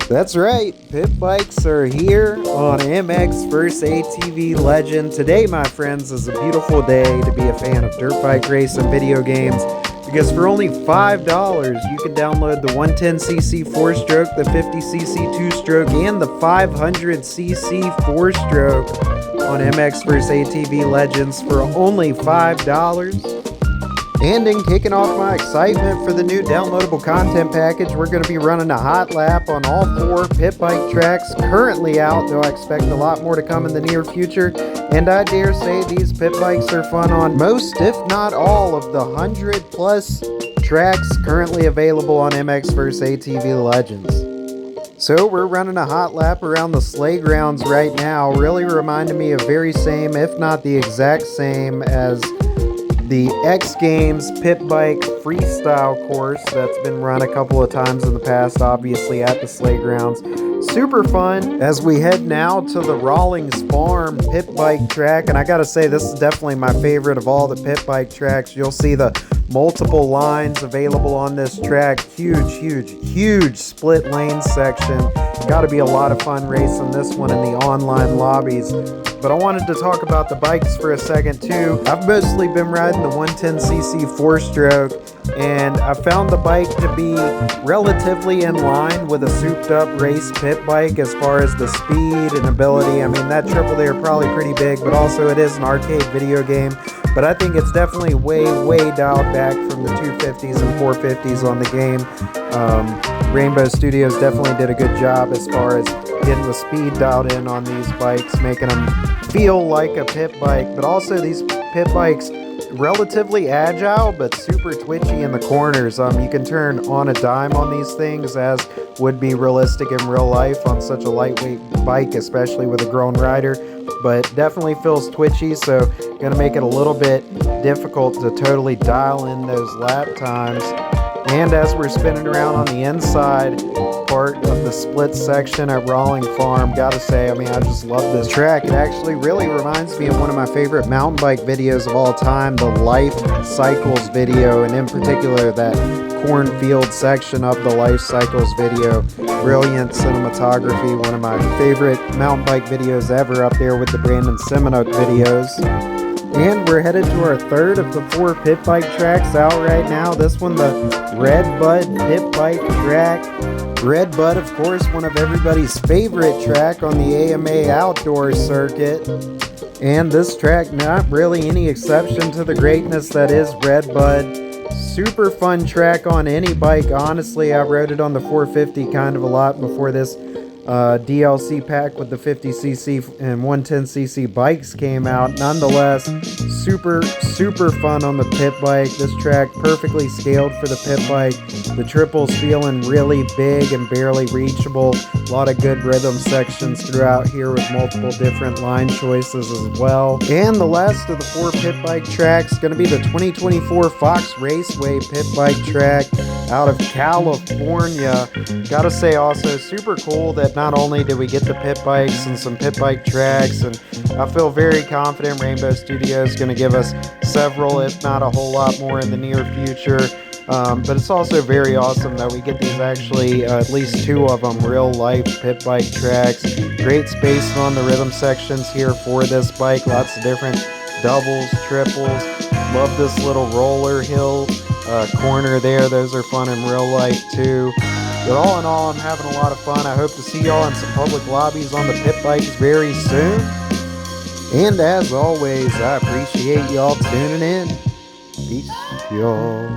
That's right, pit bikes are here on MX vs ATV Legend. Today, my friends, is a beautiful day to be a fan of dirt bike racing video games, because for only $5 you can download the 110cc 4-stroke, the 50cc 2-stroke, and the 500cc 4-stroke on MX vs ATV Legends for only $5. And in kicking off my excitement for the new downloadable content package, we're going to be running a hot lap on all 4 pit bike tracks currently out, though I expect a lot more to come in the near future. And I dare say these pit bikes are fun on most, if not all, of the 100+ tracks currently available on MX vs ATV Legends. So we're running a hot lap around the Slayh Grounds right now, really reminding me of very same, if not the exact same, as the X Games pit bike freestyle course that's been run a couple of times in the past, obviously at the Sligh Grounds. Super fun as we head now to the Rawlings Farm pit bike track, and I gotta say, this is definitely my favorite of all the pit bike tracks. You'll see the multiple lines available on this track. Huge split lane section. Gotta be a lot of fun racing this one in the online lobbies. But I wanted to talk about the bikes for a second too. I've mostly been riding the 110cc 4-stroke, and I found the bike to be relatively in line with a souped up race pit bike as far as the speed and ability. I mean, that triple there probably pretty big, but also it is an arcade video game. But I think it's definitely way dialed back from the 250s and 450s on the game. Rainbow Studios definitely did a good job as far as getting the speed dialed in on these bikes, making them feel like a pit bike. But also these pit bikes, relatively agile but super twitchy in the corners. You can turn on a dime on these things, as would be realistic in real life on such a lightweight bike, especially with a grown rider, but definitely feels twitchy, so gonna make it a little bit difficult to totally dial in those lap times. And as we're spinning around on the inside part of the split section at Rawling Farm, gotta say, I mean, I just love this track. It actually really reminds me of one of my favorite mountain bike videos of all time, the Life Cycles video, and in particular that cornfield section of the Life Cycles video. Brilliant cinematography, one of my favorite mountain bike videos ever, up there with the Brandon Semenuk videos. And we're headed to our third of the 4 pit bike tracks out right now. This one, the Red Bud pit bike track. Red Bud, of course, one of everybody's favorite track on the AMA outdoor circuit. And this track, not really any exception to the greatness that is Red Bud. Super fun track on any bike. Honestly, I rode it on the 450 kind of a lot before this DLC pack with the 50cc and 110cc bikes came out. Nonetheless, super fun on the pit bike. This track perfectly scaled for the pit bike. The triples feeling really big and barely reachable. A lot of good rhythm sections throughout here with multiple different line choices as well. And the last of the 4 pit bike tracks going to be the 2024 Fox Raceway pit bike track out of California. Gotta say, also super cool that not only did we get the pit bikes and some pit bike tracks, and I feel very confident Rainbow Studios is going to give us several, if not a whole lot more in the near future. But it's also very awesome that we get these actually, at least 2 of them, real life pit bike tracks. Great spacing on the rhythm sections here for this bike. Lots of different doubles, triples. Love this little roller hill corner there. Those are fun in real life too. But all in all, I'm having a lot of fun. I hope to see y'all in some public lobbies on the pit bikes very soon. And as always, I appreciate y'all tuning in. Peace, y'all.